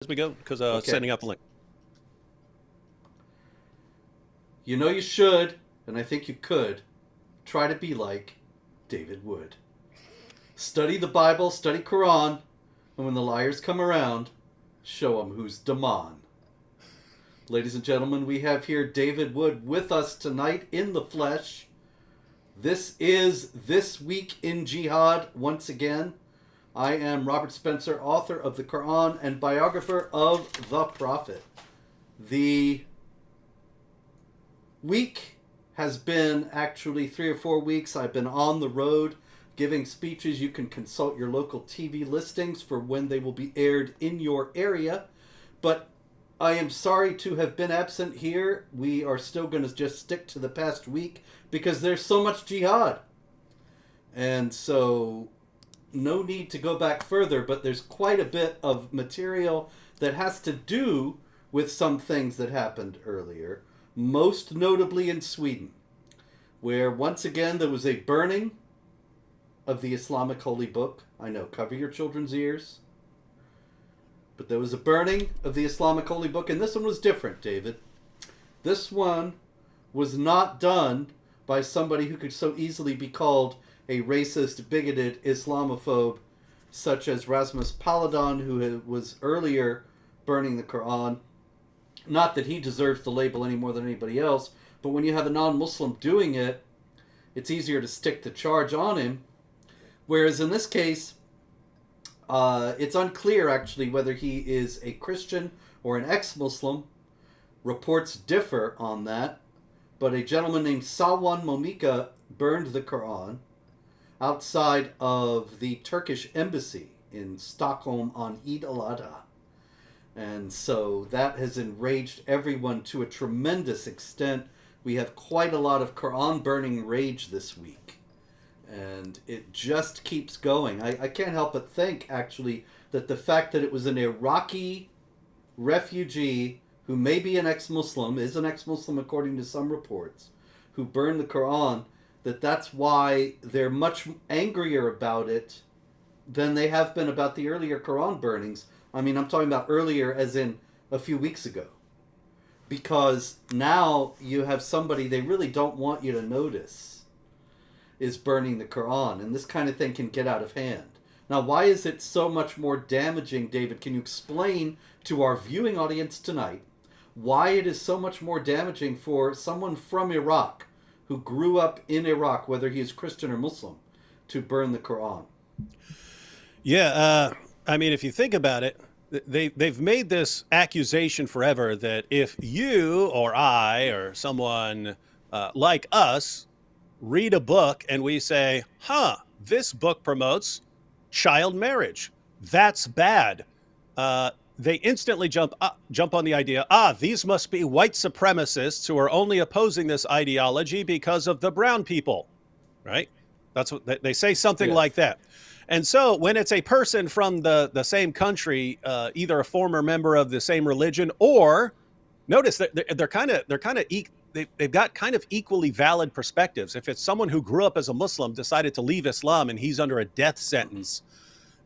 as we go because Okay. sending out the link. You know you should, and I think you could, try to be like David Wood. Study the Bible, study Quran, and when the liars come around, show them who's Daman. Ladies and gentlemen, we have here David Wood with us tonight in the flesh. This is This Week in Jihad once again. I am Robert Spencer, author of the Quran and biographer of the Prophet. The week has been actually 3 or 4 weeks. I've been on the road giving speeches. You can consult your local TV listings for when they will be aired in your area. But I am sorry to have been absent here. We are still going to just stick to the past week because there's so much jihad. And so no need to go back further, but there's quite a bit of material that has to do with some things that happened earlier, most notably in Sweden, where once again there was a burning of the Islamic holy book. I know, cover your children's ears. But there was a burning of the Islamic holy book, and this one was different, David. This one was not done by somebody who could so easily be called a racist, bigoted Islamophobe, such as Rasmus Paludan, who was earlier burning the Quran. Not that he deserves the label any more than anybody else, but when you have a non-Muslim doing it, it's easier to stick the charge on him. Whereas in this case, it's unclear actually whether he is a Christian or an ex-Muslim. Reports differ on that, but a gentleman named Salwan Momika burned the Quran outside of the Turkish embassy in Stockholm on Eid al-Adha. And so that has enraged everyone to a tremendous extent. We have quite a lot of Quran burning rage this week. And it just keeps going. I can't help but think, actually, that the fact that it was an Iraqi refugee who may be an ex-Muslim, is an ex-Muslim according to some reports, who burned the Quran, that's why they're much angrier about it than they have been about the earlier Quran burnings. I mean, I'm talking about earlier as in a few weeks ago. Because now you have somebody they really don't want you to notice is burning the Quran, and this kind of thing can get out of hand. Now, why is it so much more damaging, David? Can you explain to our viewing audience tonight why it is so much more damaging for someone from Iraq who grew up in Iraq, whether he is Christian or Muslim, to burn the Quran? Yeah, I mean, if you think about it, they've made this accusation forever that if you or I or someone like us read a book and we say, this book promotes child marriage, that's bad. They instantly jump on the idea, these must be white supremacists who are only opposing this ideology because of the brown people, right? That's what they say, something like that. And so when it's a person from the same country, either a former member of the same religion, or notice that they've got kind of equally valid perspectives. If it's someone who grew up as a Muslim, decided to leave Islam, and he's under a death sentence,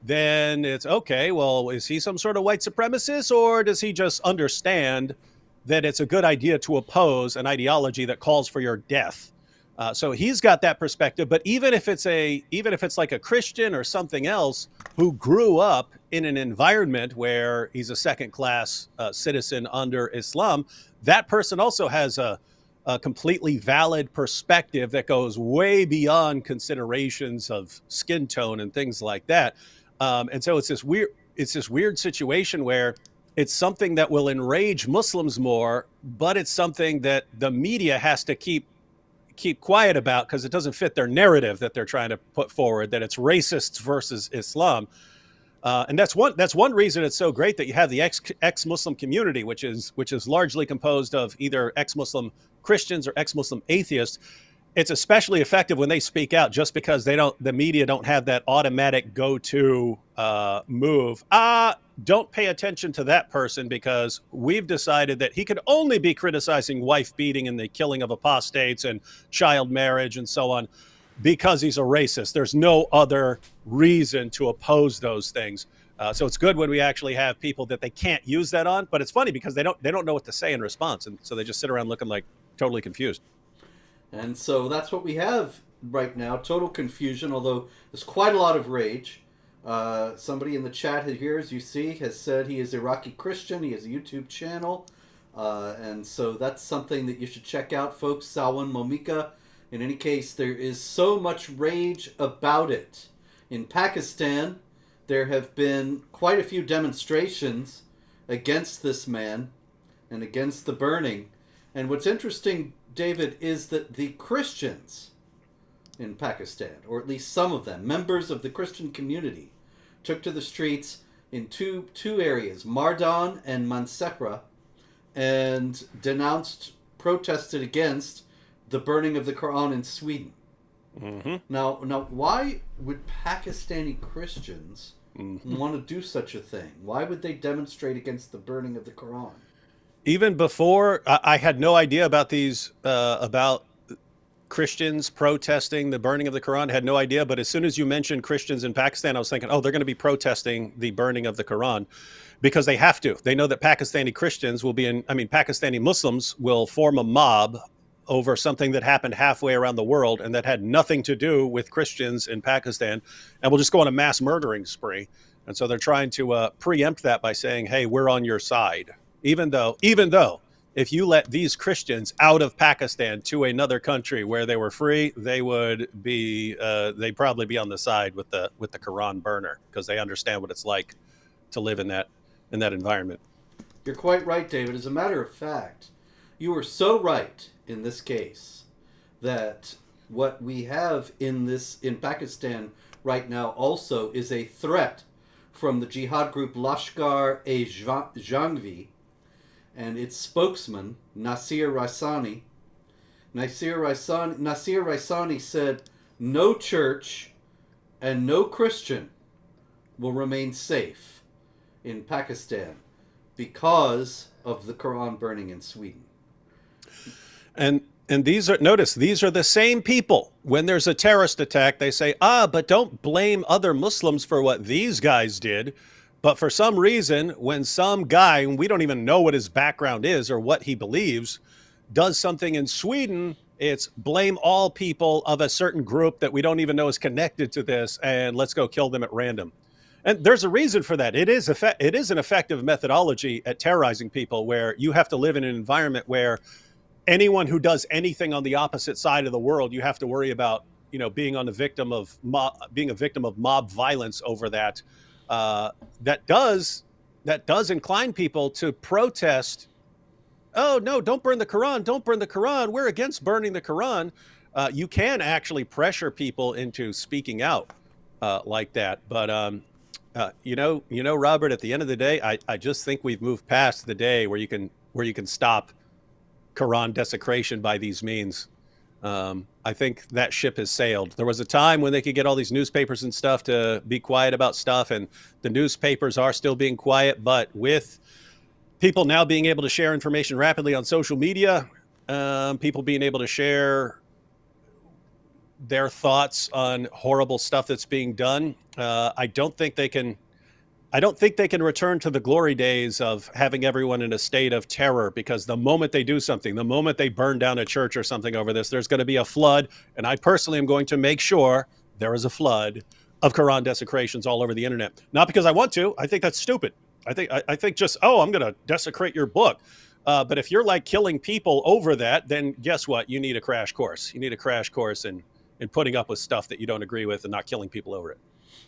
then it's okay, well, is he some sort of white supremacist, or does he just understand that it's a good idea to oppose an ideology that calls for your death? So he's got that perspective. But even if it's like a Christian or something else who grew up in an environment where he's a second-class citizen under Islam, that person also has a completely valid perspective that goes way beyond considerations of skin tone and things like that. And so it's this weird situation where it's something that will enrage Muslims more, but it's something that the media has to keep quiet about because it doesn't fit their narrative that they're trying to put forward, that it's racists versus Islam. And that's one reason it's so great that you have the ex-Muslim community, which is largely composed of either ex-Muslim Christians or ex-Muslim atheists. It's especially effective when they speak out, just because the media don't have that automatic go-to move. Don't pay attention to that person because we've decided that he could only be criticizing wife beating and the killing of apostates and child marriage and so on because he's a racist. There's no other reason to oppose those things. So it's good when we actually have people that they can't use that on. But it's funny because they don't know what to say in response, and so they just sit around looking like totally confused. And so that's what we have right now, total confusion, although there's quite a lot of rage. Somebody in the chat here, as you see, has said he is Iraqi Christian. He has a YouTube channel. And so that's something that you should check out, folks. Salwan Momika. In any case, there is so much rage about it. In Pakistan, there have been quite a few demonstrations against this man and against the burning. And what's interesting, David, is that the Christians in Pakistan, or at least some of them, members of the Christian community, took to the streets in two areas, Mardan and Mansehra, and protested against the burning of the Quran in Sweden. Mm-hmm. Now, why would Pakistani Christians want to do such a thing? Why would they demonstrate against the burning of the Quran? Even before, I had no idea about these about Christians protesting the burning of the Quran. I had no idea, but as soon as you mentioned Christians in Pakistan, I was thinking, oh, they're going to be protesting the burning of the Quran because they have to. They know that Pakistani Christians will Pakistani Muslims will form a mob over something that happened halfway around the world and that had nothing to do with Christians in Pakistan, and will just go on a mass murdering spree. And so they're trying to preempt that by saying, hey, we're on your side. Even though if you let these Christians out of Pakistan to another country where they were free, they'd probably be on the side with the Quran burner, because they understand what it's like to live in that environment. You're quite right, David. As a matter of fact, you were so right in this case that what we have in Pakistan right now also is a threat from the jihad group Lashkar-e-Jhangvi and its spokesman, Nasir Raisani. Nasir Raisani said, no church and no Christian will remain safe in Pakistan because of the Quran burning in Sweden. And these are the same people. When there's a terrorist attack, they say, but don't blame other Muslims for what these guys did. But for some reason, when some guy, we don't even know what his background is or what he believes, does something in Sweden, it's blame all people of a certain group that we don't even know is connected to this, and let's go kill them at random. And there's a reason for that. It is an effective methodology at terrorizing people, where you have to live in an environment where anyone who does anything on the opposite side of the world, you have to worry about, being a victim of mob violence over that. That does incline people to protest. Oh no, don't burn the Quran. Don't burn the Quran. We're against burning the Quran. You can actually pressure people into speaking out like that. But Robert, at the end of the day, I just think we've moved past the day where you can stop Quran desecration by these means. I think that ship has sailed. There was a time when they could get all these newspapers and stuff to be quiet about stuff, and the newspapers are still being quiet, but with people now being able to share information rapidly on social media, people being able to share their thoughts on horrible stuff that's being done, I don't think they can return to the glory days of having everyone in a state of terror, because the moment they do something, the moment they burn down a church or something over this, there's going to be a flood. And I personally am going to make sure there is a flood of Quran desecrations all over the internet. Not because I want to. I think that's stupid. I think just, I'm going to desecrate your book. But if you're like killing people over that, then guess what? You need a crash course. You need a crash course in putting up with stuff that you don't agree with and not killing people over it.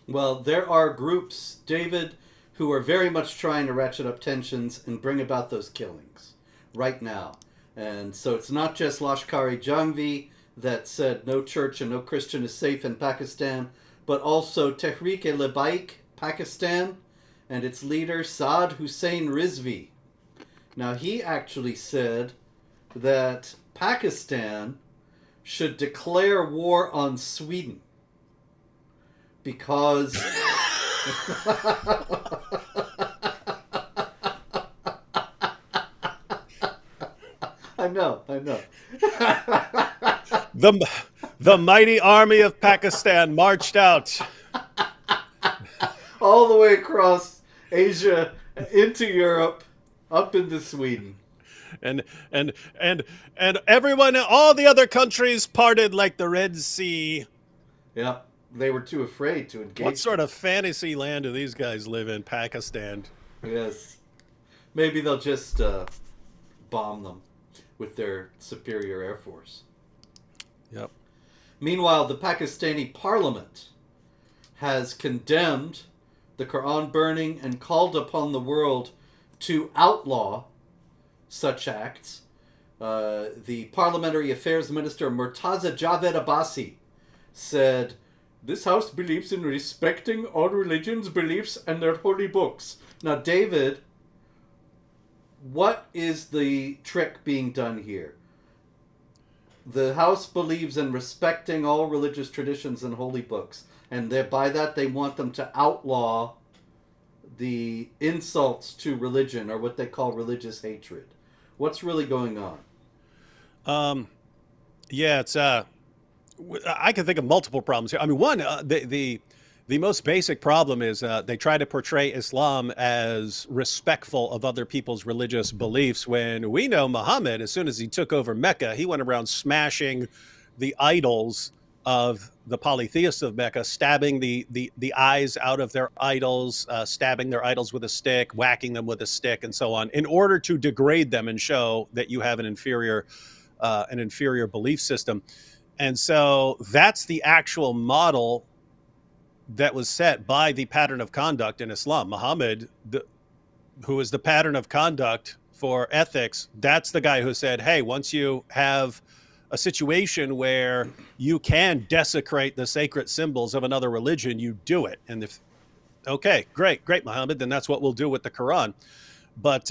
Well, there are groups, David, who are very much trying to ratchet up tensions and bring about those killings right now. And so it's not just Lashkar-e-Jhangvi that said no church and no Christian is safe in Pakistan, but also Tehreek-e-Labbaik Pakistan and its leader Saad Hussein Rizvi. Now, he actually said that Pakistan should declare war on Sweden because I know. The mighty army of Pakistan marched out. all the way across Asia into Europe, up into Sweden. and and and everyone, all the other countries parted like the Red Sea. Yeah, they were too afraid to engage. What sort of fantasy land do these guys live in, Pakistan? Yes. Maybe they'll just bomb them with their superior air force. Yep. Meanwhile, the Pakistani parliament has condemned the Quran burning and called upon the world to outlaw such acts. The Parliamentary Affairs Minister Murtaza Javed Abbasi said, "This house believes in respecting all religions' beliefs and their holy books." Now, David, what is the trick being done here? The house believes in respecting all religious traditions and holy books, and by that they want them to outlaw the insults to religion, or what they call religious hatred. What's really going on? Yeah, it's I can think of multiple problems here. I mean, one, the most basic problem is they try to portray Islam as respectful of other people's religious beliefs, when we know Muhammad, as soon as he took over Mecca, he went around smashing the idols of the polytheists of Mecca, stabbing the eyes out of their idols, stabbing their idols with a stick, whacking them with a stick, and so on, in order to degrade them and show that you have an inferior belief system. And so that's the actual model that was set by the pattern of conduct in Islam. Muhammad, who is the pattern of conduct for ethics, that's the guy who said, hey, once you have a situation where you can desecrate the sacred symbols of another religion, you do it. And if, okay, great, Muhammad, then that's what we'll do with the Quran. But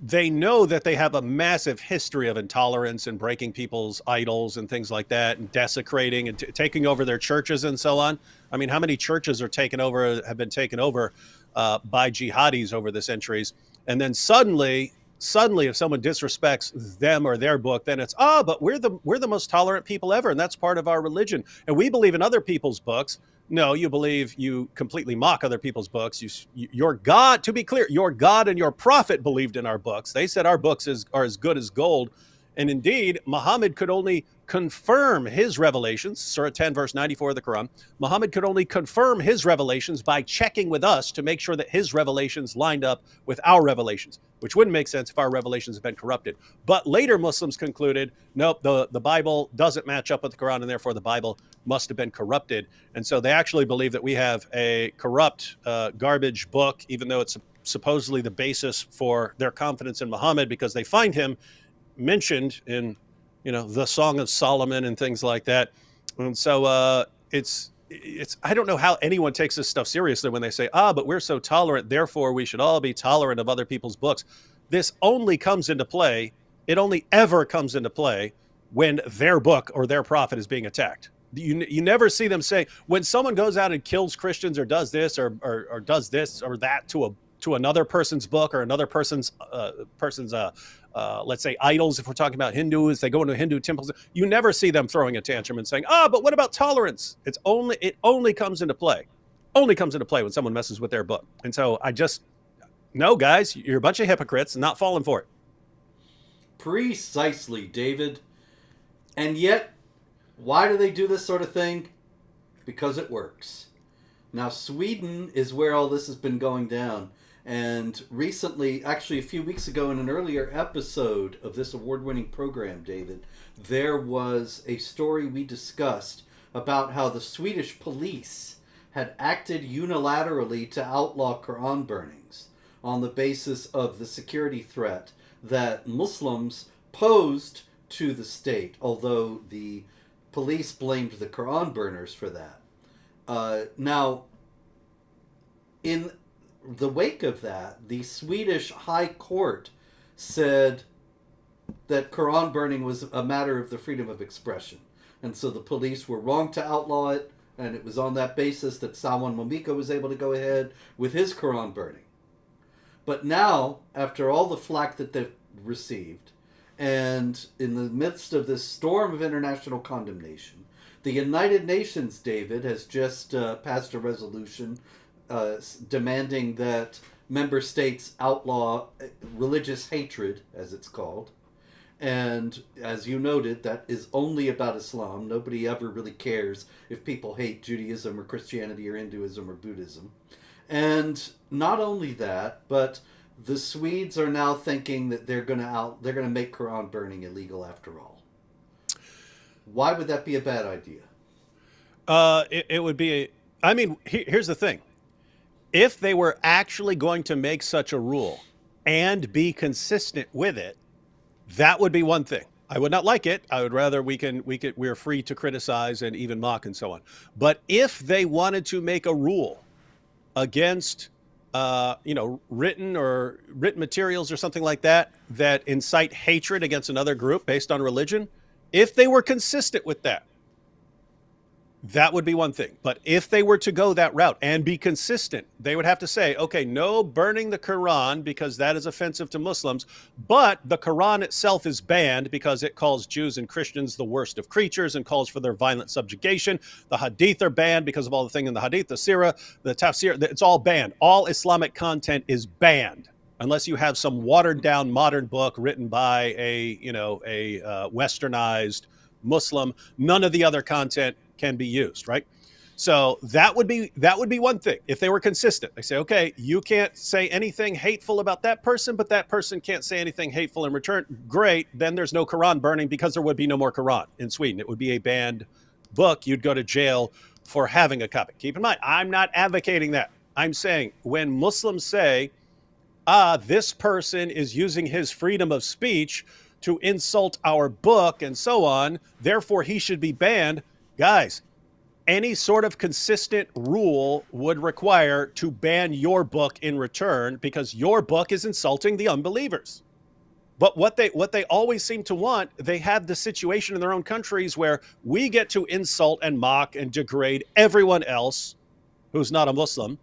they know that they have a massive history of intolerance and breaking people's idols and things like that, and desecrating and taking over their churches and so on. I mean, how many churches have been taken over by jihadis over the centuries? And then suddenly, if someone disrespects them or their book, then it's, but we're the most tolerant people ever, and that's part of our religion, and we believe in other people's books. No, you completely mock other people's books. Your God, to be clear, your God and your prophet believed in our books. They said our books are as good as gold. And indeed, Muhammad could only confirm his revelations. Surah 10, verse 94 of the Quran. Muhammad could only confirm his revelations by checking with us to make sure that his revelations lined up with our revelations, which wouldn't make sense if our revelations have been corrupted. But later Muslims concluded, nope, the Bible doesn't match up with the Quran, and therefore the Bible must have been corrupted. And so they actually believe that we have a corrupt, garbage book, even though it's supposedly the basis for their confidence in Muhammad, because they find him mentioned in, the Song of Solomon and things like that. And so it's I don't know how anyone takes this stuff seriously when they say, but we're so tolerant, therefore we should all be tolerant of other people's books. This only comes into play, it only ever comes into play when their book or their prophet is being attacked. You never see them say, when someone goes out and kills Christians or does this or does this or that to another person's book or another person's let's say idols, if we're talking about Hindus, they go into Hindu temples, you never see them throwing a tantrum and saying, but what about tolerance? It only comes into play when someone messes with their book. And so no, guys, you're a bunch of hypocrites, not falling for it. Precisely, David. And yet, why do they do this sort of thing? Because it works. Now, Sweden is where all this has been going down. And recently, actually a few weeks ago in an earlier episode of this award-winning program, David, there was a story we discussed about how the Swedish police had acted unilaterally to outlaw Quran burnings on the basis of the security threat that Muslims posed to the state, although the police blamed the Quran burners for that. Now, in the wake of that, the Swedish High Court said that Quran burning was a matter of the freedom of expression. And so the police were wrong to outlaw it, and it was on that basis that Salwan Momika was able to go ahead with his Quran burning. But now, after all the flack that they've received, and in the midst of this storm of international condemnation, The United Nations, David, has just passed a resolution demanding that member states outlaw religious hatred, as it's called. And as you noted, that is only about Islam. Nobody ever really cares if people hate Judaism or Christianity or Hinduism or Buddhism. And not only that, but the Swedes are now thinking that they're going to make Quran burning illegal after all. Why would that be a bad idea? It would be. I mean, here's the thing: if they were actually going to make such a rule and be consistent with it, that would be one thing. I would not like it. I would rather we're free to criticize and even mock and so on. But if they wanted to make a rule against written materials or something like that that incite hatred against another group based on religion, if they were consistent with that, that would be one thing. But if they were to go that route and be consistent, they would have to say, okay, no burning the Quran because that is offensive to Muslims, but the Quran itself is banned because it calls Jews and Christians the worst of creatures and calls for their violent subjugation. The Hadith are banned because of all the thing in the Hadith, the Sirah, the Tafsir, it's all banned. All Islamic content is banned unless you have some watered down modern book written by a westernized Muslim. None of the other content can be used, right? So that would be one thing. If they were consistent, they say, okay, you can't say anything hateful about that person, but that person can't say anything hateful in return. Great, then there's no Quran burning because there would be no more Quran in Sweden. It would be a banned book. You'd go to jail for having a copy. Keep in mind, I'm not advocating that. I'm saying when Muslims say, this person is using his freedom of speech to insult our book and so on, therefore he should be banned. Guys, any sort of consistent rule would require to ban your book in return because your book is insulting the unbelievers. But what they always seem to want, they have the situation in their own countries where we get to insult and mock and degrade everyone else who's not a Muslim,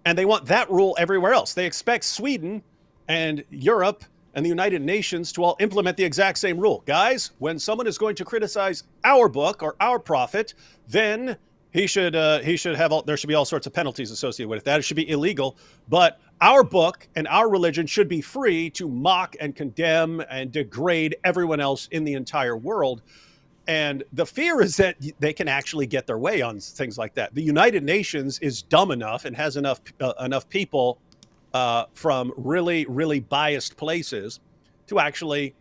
and they want that rule everywhere else. They expect Sweden and Europe and the United Nations to all implement the exact same rule. Guys, when someone is going to criticize our book or our prophet, then there should be all sorts of penalties associated with it. That should be illegal. But our book and our religion should be free to mock and condemn and degrade everyone else in the entire world. And the fear is that they can actually get their way on things like that. The United Nations is dumb enough and has enough people from really, really biased places to actually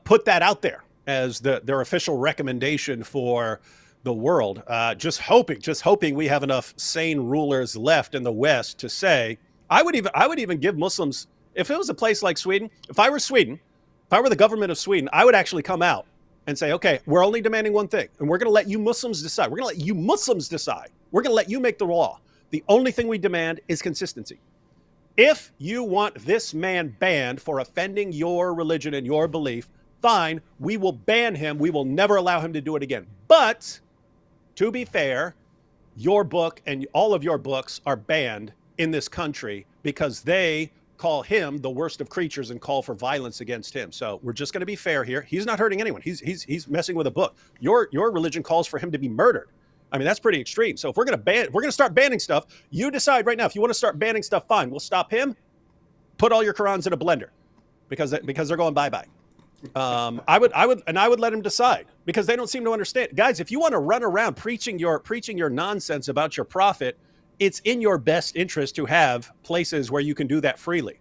put that out there as their official recommendation for the world. Just hoping we have enough sane rulers left in the West to say, I would even give Muslims, if it was a place like Sweden, if I were the government of Sweden, I would actually come out and say, okay, we're only demanding one thing, and we're going to let you Muslims decide. We're going to let you Muslims decide. We're going to let you make the law. The only thing we demand is consistency. If you want this man banned for offending your religion and your belief, fine, we will ban him. We will never allow him to do it again. But to be fair, your book and all of your books are banned in this country because they call him the worst of creatures and call for violence against him. So we're just going to be fair here. He's not hurting anyone. He's messing with a book. Your religion calls for him to be murdered. I mean, that's pretty extreme. So if we're going to start banning stuff, you decide right now. If you want to start banning stuff, fine. We'll stop him. Put all your Qurans in a blender because they're going bye-bye. I would let him decide because they don't seem to understand. Guys, if you want to run around preaching your nonsense about your prophet, it's in your best interest to have places where you can do that freely.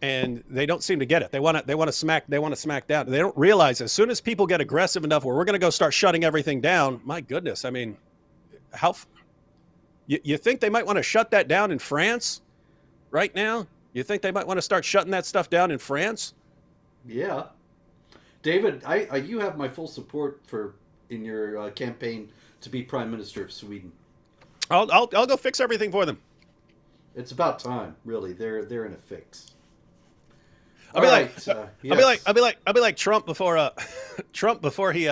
And they don't seem to get it. They want to smack down. They don't realize as soon as people get aggressive enough where we're going to go start shutting everything down. My goodness, I mean, you think they might want to shut that down in France right now? You think they might want to start shutting that stuff down in France? Yeah, David, you have my full support in your campaign to be Prime Minister of Sweden. I'll go fix everything for them. It's about time, really. They're in a fix. I'll be like Trump before he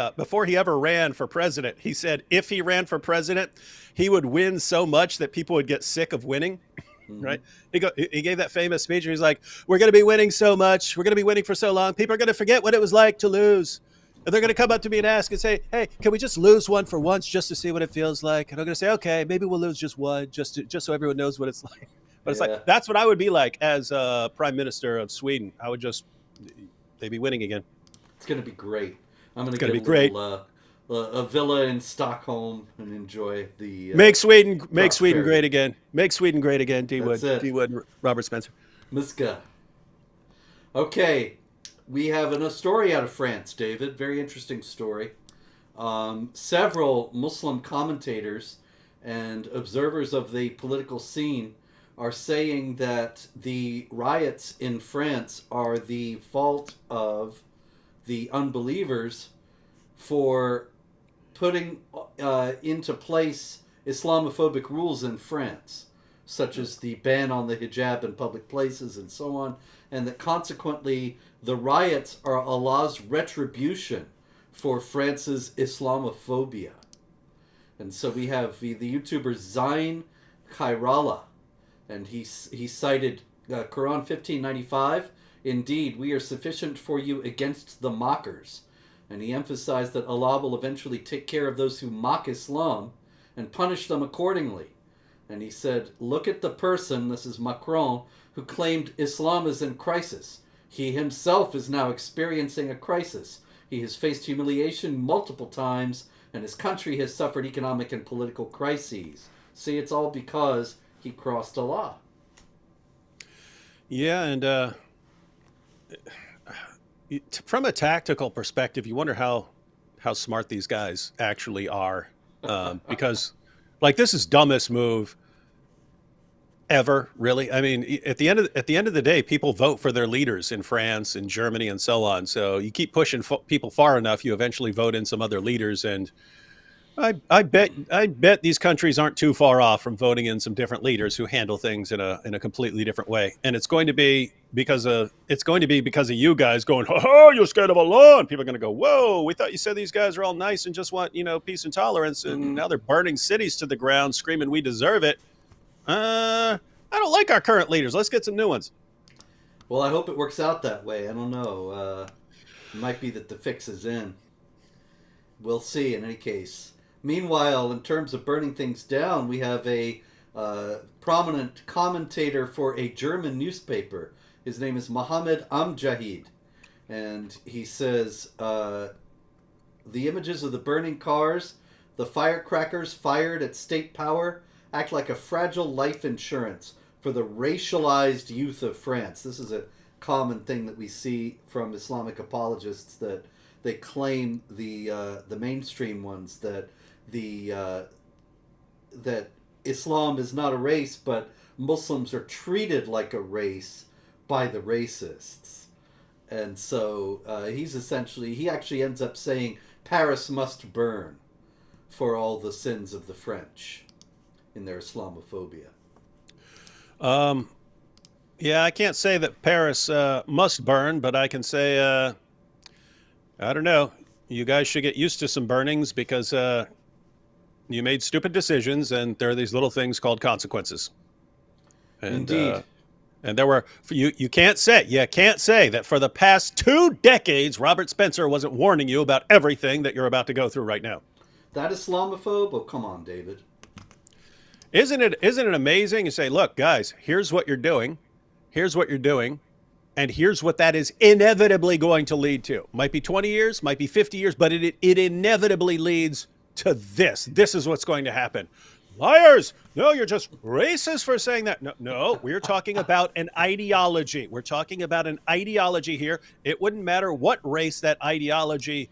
ever ran for president. He said if he ran for president, he would win so much that people would get sick of winning. Mm-hmm. Right? He gave that famous speech. Where he's like, "We're going to be winning so much. We're going to be winning for so long. People are going to forget what it was like to lose." And they're going to come up to me and ask and say, "Hey, can we just lose one for once just to see what it feels like?" And I'm going to say, "Okay, maybe we'll lose just one, just so everyone knows what it's like." But it's like Yeah, that's what I would be like as Prime Minister of Sweden. I would just they'd be winning again. it's gonna be great. I'm gonna It's going to get be great. a villa in Stockholm and enjoy the Make Sweden great prosperity. again. Make Sweden great again. D That's Wood, it. D Wood, Robert Spencer. Miska. Okay, we have a story out of France, David. Very interesting story. Several Muslim commentators and observers of the political scene are saying that the riots in France are the fault of the unbelievers for putting into place Islamophobic rules in France, such as the ban on the hijab in public places and so on, and that consequently the riots are Allah's retribution for France's Islamophobia. And so we have the YouTuber Zain Khairallah, and he cited Quran 1595. Indeed, we are sufficient for you against the mockers. And he emphasized that Allah will eventually take care of those who mock Islam and punish them accordingly. And he said, look at the person, this is Macron, who claimed Islam is in crisis. He himself is now experiencing a crisis. He has faced humiliation multiple times, and his country has suffered economic and political crises. See, it's all because he crossed Allah. Yeah, and from a tactical perspective, you wonder how smart these guys actually are, because like this is dumbest move ever, really. I mean, at the end of the day, people vote for their leaders in France and Germany and so on. So you keep pushing people far enough, you eventually vote in some other leaders. And I bet these countries aren't too far off from voting in some different leaders who handle things in a completely different way. And it's going to be because of you guys going, "Oh, you're scared of Allah," and people are going to go, "Whoa, we thought you said these guys are all nice and just want peace and tolerance, and now they're burning cities to the ground, screaming we deserve it." I don't like our current leaders. Let's get some new ones. Well, I hope it works out that way. I don't know. It might be that the fix is in. We'll see in any case. Meanwhile, in terms of burning things down, we have a prominent commentator for a German newspaper. His name is Mohammed Amjahid. And he says the images of the burning cars, the firecrackers fired at state power, act like a fragile life insurance for the racialized youth of France. This is a common thing that we see from Islamic apologists, that they claim the mainstream ones that that Islam is not a race, but Muslims are treated like a race by the racists. And so he actually ends up saying Paris must burn for all the sins of the French in their Islamophobia. Yeah, I can't say that Paris must burn, but I can say I don't know. You guys should get used to some burnings because you made stupid decisions, and there are these little things called consequences. And Indeed. and there were you can't say that for the past 2 decades Robert Spencer wasn't warning you about everything that you're about to go through right now. That Islamophobe? Oh, come on, David. Isn't it amazing? You say, look, guys, here's what you're doing, and here's what that is inevitably going to lead to. Might be 20 years, might be 50 years, but it inevitably leads to this. This is what's going to happen. Liars! No, you're just racist for saying that. No, we're talking about an ideology. We're talking about an ideology here. It wouldn't matter what race that ideology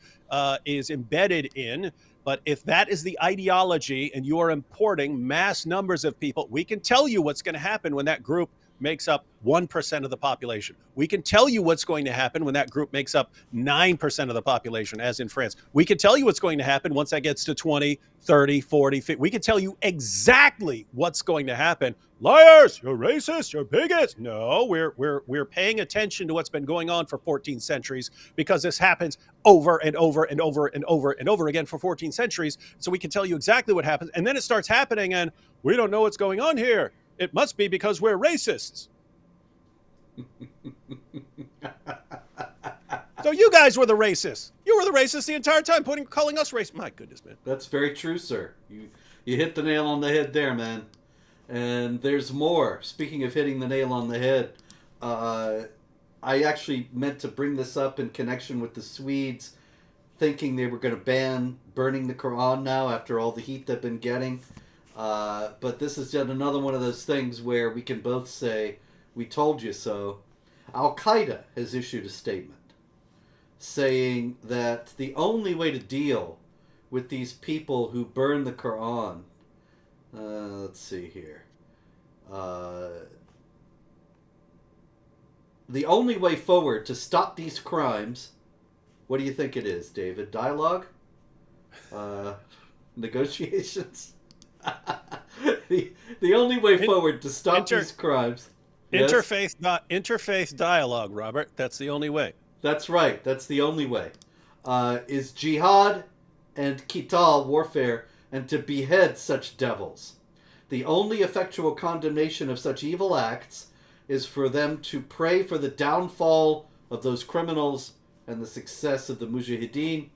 is embedded in. But if that is the ideology and you are importing mass numbers of people, we can tell you what's going to happen when that group makes up 1% of the population. We can tell you what's going to happen when that group makes up 9% of the population, as in France. We can tell you what's going to happen once that gets to 20, 30, 40, 50. We can tell you exactly what's going to happen. Liars, you're racist, you're bigots. No, we're paying attention to what's been going on for 14 centuries because this happens over and over and over and over and over again for 14 centuries. So we can tell you exactly what happens. And then it starts happening and we don't know what's going on here. It must be because we're racists. So you guys were the racists. You were the racists the entire time, calling us racist. My goodness, man. That's very true, sir. You hit the nail on the head there, man. And there's more. Speaking of hitting the nail on the head, I actually meant to bring this up in connection with the Swedes thinking they were going to ban burning the Quran now after all the heat they've been getting. But this is yet another one of those things where we can both say, we told you so. Al-Qaeda has issued a statement saying that the only way to deal with these people who burn the Quran, let's see here. The only way forward to stop these crimes, what do you think it is, David? Dialogue? Negotiations? the only way forward to stop these crimes. Yes? Interfaith dialogue, Robert. That's the only way. That's right. That's the only way. Is jihad and qital, warfare, and to behead such devils. The only effectual condemnation of such evil acts is for them to pray for the downfall of those criminals and the success of the mujahideen.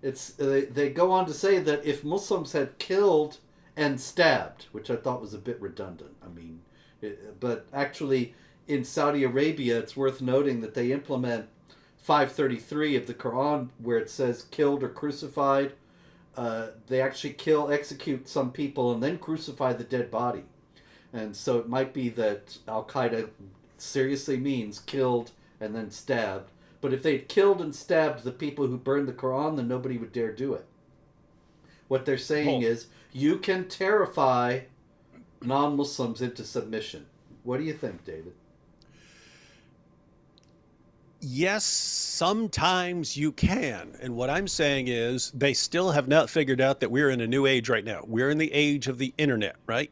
They go on to say that if Muslims had killed and stabbed, which I thought was a bit redundant, but actually in Saudi Arabia, it's worth noting that they implement 533 of the Quran where it says killed or crucified. They actually execute some people and then crucify the dead body. And so it might be that Al-Qaeda seriously means killed and then stabbed. But if they'd killed and stabbed the people who burned the Quran, then nobody would dare do it. What they're saying is, you can terrify non-Muslims into submission. What do you think, David? Yes, sometimes you can. And what I'm saying is they still have not figured out that we're in a new age right now. We're in the age of the internet, right?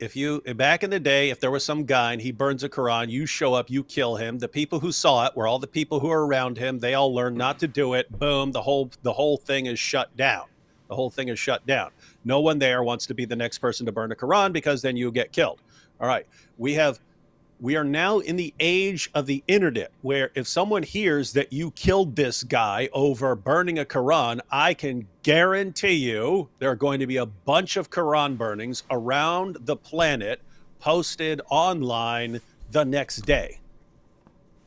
Back in the day, if there was some guy and he burns a Quran, you show up, you kill him. The people who saw it were all the people who are around him. They all learned not to do it. Boom, the whole thing is shut down. The whole thing is shut down. No one there wants to be the next person to burn a Quran because then you get killed. All right. We are now in the age of the internet where if someone hears that you killed this guy over burning a Quran, I can guarantee you there are going to be a bunch of Quran burnings around the planet posted online the next day.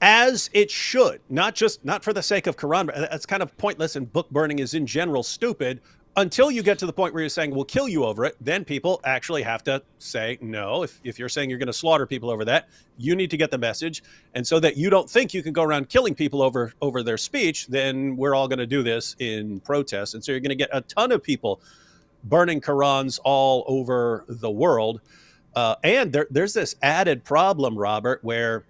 As it should, not for the sake of Quran. That's kind of pointless, and book burning is in general stupid. Until you get to the point where you're saying, we'll kill you over it, then people actually have to say, no, if you're saying you're going to slaughter people over that, you need to get the message. And so that you don't think you can go around killing people over their speech, then we're all going to do this in protest. And so you're going to get a ton of people burning Qurans all over the world. And there's this added problem, Robert, where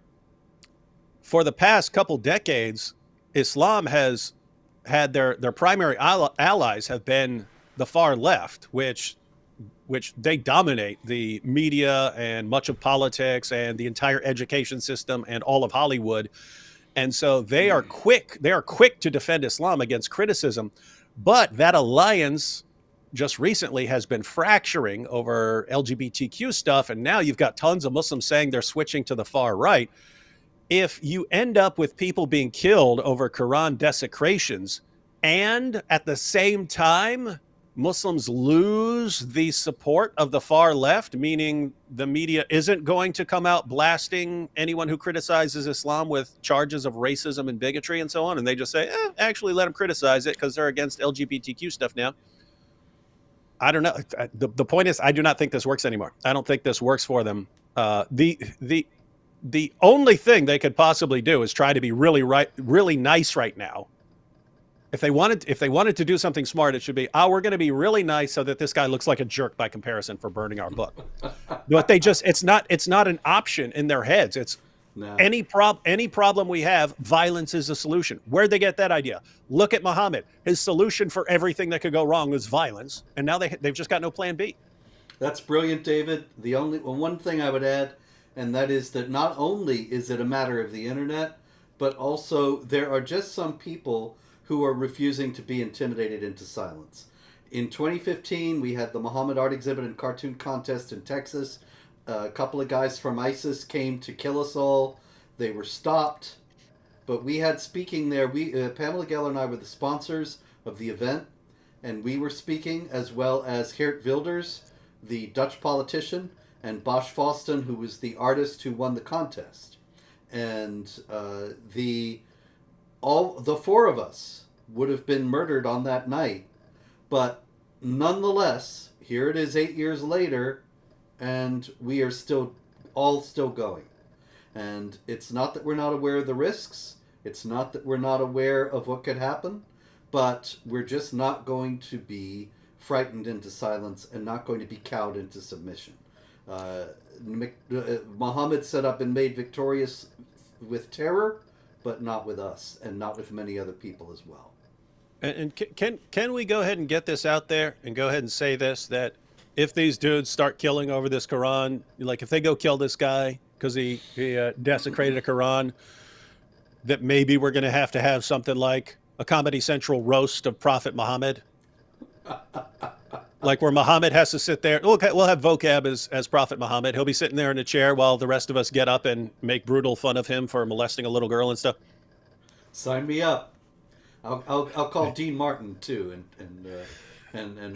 for the past couple decades, Islam has had their primary allies have been the far left, which they dominate the media and much of politics and the entire education system and all of Hollywood. And so they are quick to defend Islam against criticism. But that alliance just recently has been fracturing over LGBTQ stuff. And now you've got tons of Muslims saying they're switching to the far right. If you end up with people being killed over Quran desecrations, and at the same time, Muslims lose the support of the far left, meaning the media isn't going to come out blasting anyone who criticizes Islam with charges of racism and bigotry and so on, and they just say, actually let them criticize it because they're against LGBTQ stuff now. I don't know. The point is, I do not think this works anymore. I don't think this works for them. The only thing they could possibly do is try to be really nice right now. If they wanted to do something smart, it should be, we're going to be really nice so that this guy looks like a jerk by comparison for burning our book. But it's not an option in their heads. It's any problem we have, violence is the solution. Where'd they get that idea? Look at Muhammad. His solution for everything that could go wrong was violence, and now they've just got no plan B. That's brilliant, David. The one thing I would add, and that is that not only is it a matter of the internet, but also there are just some people who are refusing to be intimidated into silence. In 2015, we had the Muhammad Art Exhibit and Cartoon Contest in Texas. A couple of guys from ISIS came to kill us all. They were stopped. But we had speaking there. Pamela Geller and I were the sponsors of the event, and we were speaking, as well as Geert Wilders, the Dutch politician, and Bosch Fawston, who was the artist who won the contest. And all the four of us would have been murdered on that night, but nonetheless, here it is 8 years later, and we are still going. And it's not that we're not aware of the risks. It's not that we're not aware of what could happen, but we're just not going to be frightened into silence and not going to be cowed into submission. Muhammad said, "I've been made victorious with terror, but not with us, and not with many other people as well." And can we go ahead and get this out there and go ahead and say this, that if these dudes start killing over this Quran, like if they go kill this guy because he desecrated a Quran, that maybe we're going to have something like a Comedy Central roast of Prophet Muhammad? Like where Muhammad has to sit there. Okay, we'll have vocab as Prophet Muhammad. He'll be sitting there in a chair while the rest of us get up and make brutal fun of him for molesting a little girl and stuff. Sign me up. I'll call Dean Martin too, and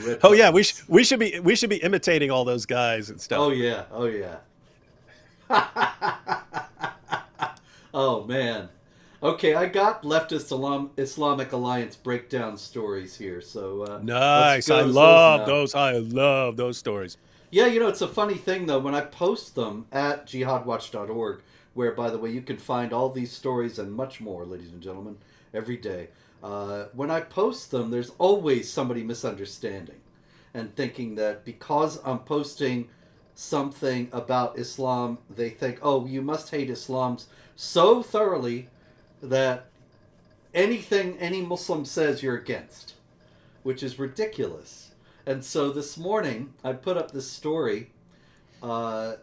Red. Oh yeah, we should be imitating all those guys and stuff. Oh yeah. Oh man. Okay, I got leftist-Islamic alliance breakdown stories here. So nice. I love those. I love those stories. Yeah, it's a funny thing though when I post them at jihadwatch.org, where, by the way, you can find all these stories and much more, ladies and gentlemen, every day. When I post them, there's always somebody misunderstanding and thinking that because I'm posting something about Islam, they think, oh, you must hate Islam so thoroughly that anything any Muslim says you're against, which is ridiculous. And so this morning, I put up this story from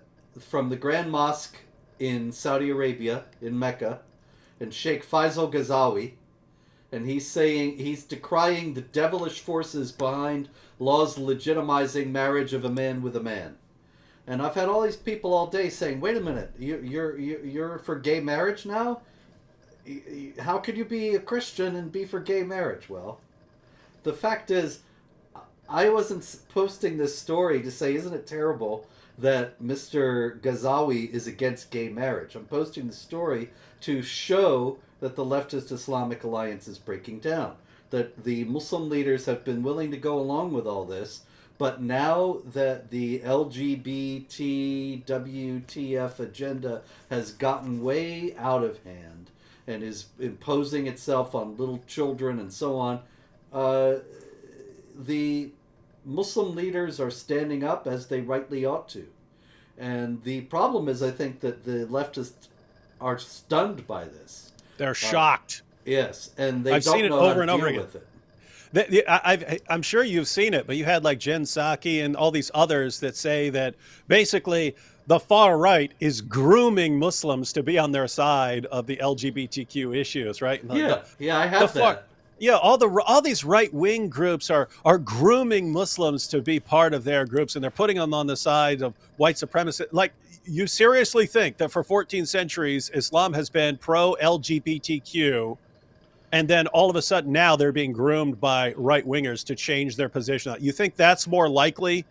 the Grand Mosque in Saudi Arabia, in Mecca, and Sheikh Faisal Ghazawi. And he's decrying the devilish forces behind laws legitimizing marriage of a man with a man. And I've had all these people all day saying, "Wait a minute, you're for gay marriage now? How could you be a Christian and be for gay marriage?" Well, the fact is, I wasn't posting this story to say, "Isn't it terrible that Mr. Ghazawi is against gay marriage?" I'm posting the story to show that the leftist Islamic alliance is breaking down, that the Muslim leaders have been willing to go along with all this, but now that the LGBT WTF agenda has gotten way out of hand and is imposing itself on little children and so on, the Muslim leaders are standing up as they rightly ought to. And the problem is, I think, that the leftists are stunned by this. They're shocked. Yes, and they I've don't seen it know over how to and over deal again. with it. I'm sure you've seen it, but you had like Jen Psaki and all these others that say that basically the far right is grooming Muslims to be on their side of the LGBTQ issues, right? Yeah, I have that. Yeah, all these right-wing groups are grooming Muslims to be part of their groups, and they're putting them on the side of white supremacists. Like, you seriously think that for 14 centuries, Islam has been pro-LGBTQ, and then all of a sudden now they're being groomed by right-wingers to change their position? You think that's more likely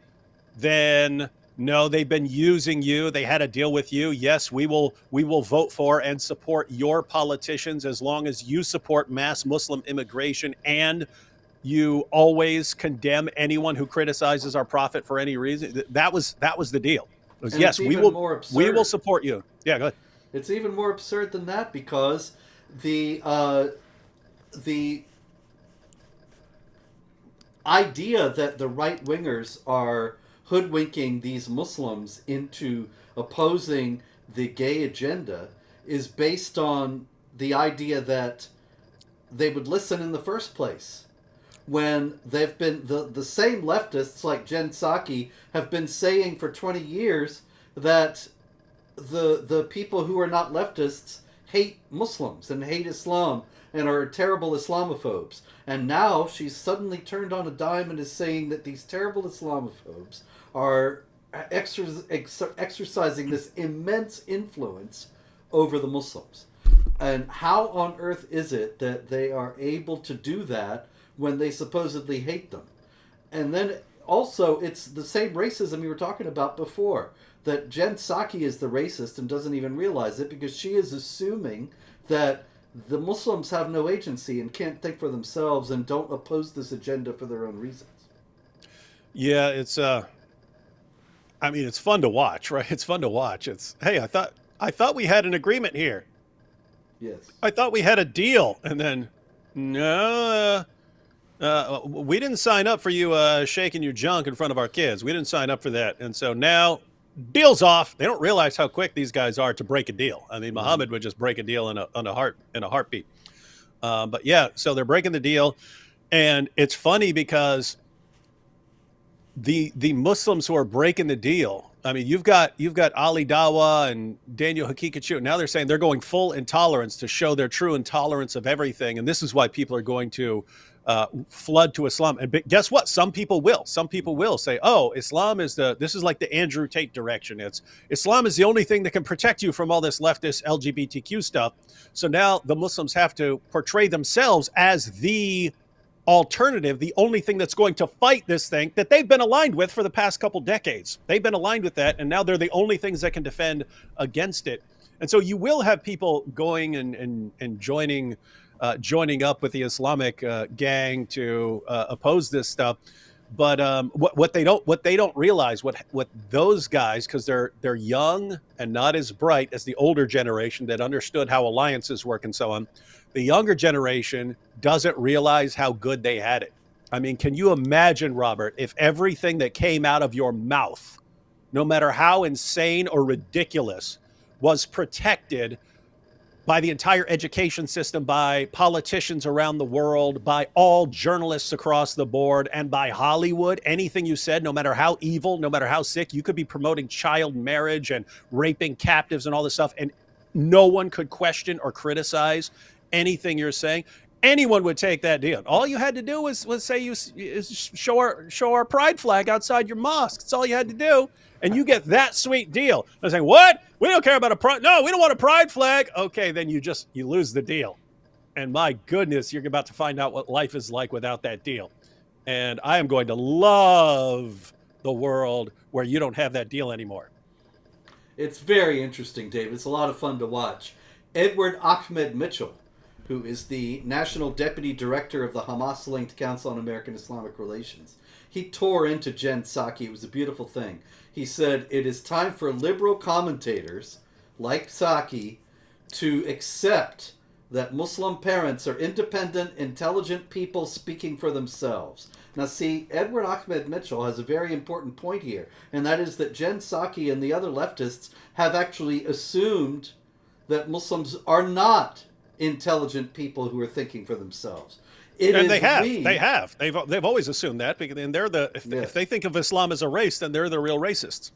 than, no, they've been using you, they had a deal with you, yes, we will vote for and support your politicians as long as you support mass Muslim immigration and you always condemn anyone who criticizes our prophet for any reason? That was the deal. It was, yes, we will support you. Yeah, go ahead. It's even more absurd than that, because the idea that the right-wingers are hoodwinking these Muslims into opposing the gay agenda is based on the idea that they would listen in the first place, when they've been the same leftists like Jen Psaki have been saying for 20 years that the people who are not leftists hate Muslims and hate Islam and are terrible Islamophobes. And now she's suddenly turned on a dime and is saying that these terrible Islamophobes are exercising this immense influence over the Muslims. And how on earth is it that they are able to do that when they supposedly hate them? And then also, it's the same racism you were talking about before. That Jen Psaki is the racist and doesn't even realize it because she is assuming that the Muslims have no agency and can't think for themselves and don't oppose this agenda for their own reasons. Yeah, it's I mean, it's fun to watch, right? It's fun to watch. It's, hey, I thought we had an agreement here. Yes. I thought we had a deal, and then no, we didn't sign up for you shaking your junk in front of our kids. We didn't sign up for that, and so now deal's off. They don't realize how quick these guys are to break a deal. I mean, Muhammad would just break a deal in a heartbeat. But yeah, so they're breaking the deal, and it's funny because the Muslims who are breaking the deal. I mean, you've got Ali Dawa and Daniel Hakikachu. Now they're saying they're going full intolerance to show their true intolerance of everything, and this is why people are going to flood to Islam. And guess what? Some people will. Some people will say, "Oh, Islam is this is like the Andrew Tate direction. It's Islam is the only thing that can protect you from all this leftist LGBTQ stuff." So now the Muslims have to portray themselves as the alternative, the only thing that's going to fight this thing that they've been aligned with for the past couple decades. They've been aligned with that, and now they're the only things that can defend against it. And so you will have people going and joining up with the Islamic gang to oppose this stuff. But what they don't realize, what those guys, because they're young and not as bright as the older generation that understood how alliances work and so on. The younger generation doesn't realize how good they had it. I mean, can you imagine, Robert, if everything that came out of your mouth, no matter how insane or ridiculous, was protected by the entire education system, by politicians around the world, by all journalists across the board, and by Hollywood? Anything you said, no matter how evil, no matter how sick, you could be promoting child marriage and raping captives and all this stuff, and no one could question or criticize anything you're saying. Anyone would take that deal. All you had to do was say show our pride flag outside your mosque. That's all you had to do, and you get that sweet deal. They're saying, "What? We don't care about a pride. No, we don't want a pride flag." Okay, then you lose the deal. And my goodness, you're about to find out what life is like without that deal. And I am going to love the world where you don't have that deal anymore. It's very interesting, Dave. It's a lot of fun to watch. Edward Ahmed Mitchell, who is the National Deputy Director of the Hamas-linked Council on American Islamic Relations. He tore into Jen Psaki. It was a beautiful thing. He said, "It is time for liberal commentators like Psaki to accept that Muslim parents are independent, intelligent people speaking for themselves." Now see, Edward Ahmed Mitchell has a very important point here, and that is that Jen Psaki and the other leftists have actually assumed that Muslims are not intelligent people who are thinking for themselves. And they have. They've always assumed that, and they're if they think of Islam as a race, then they're the real racists.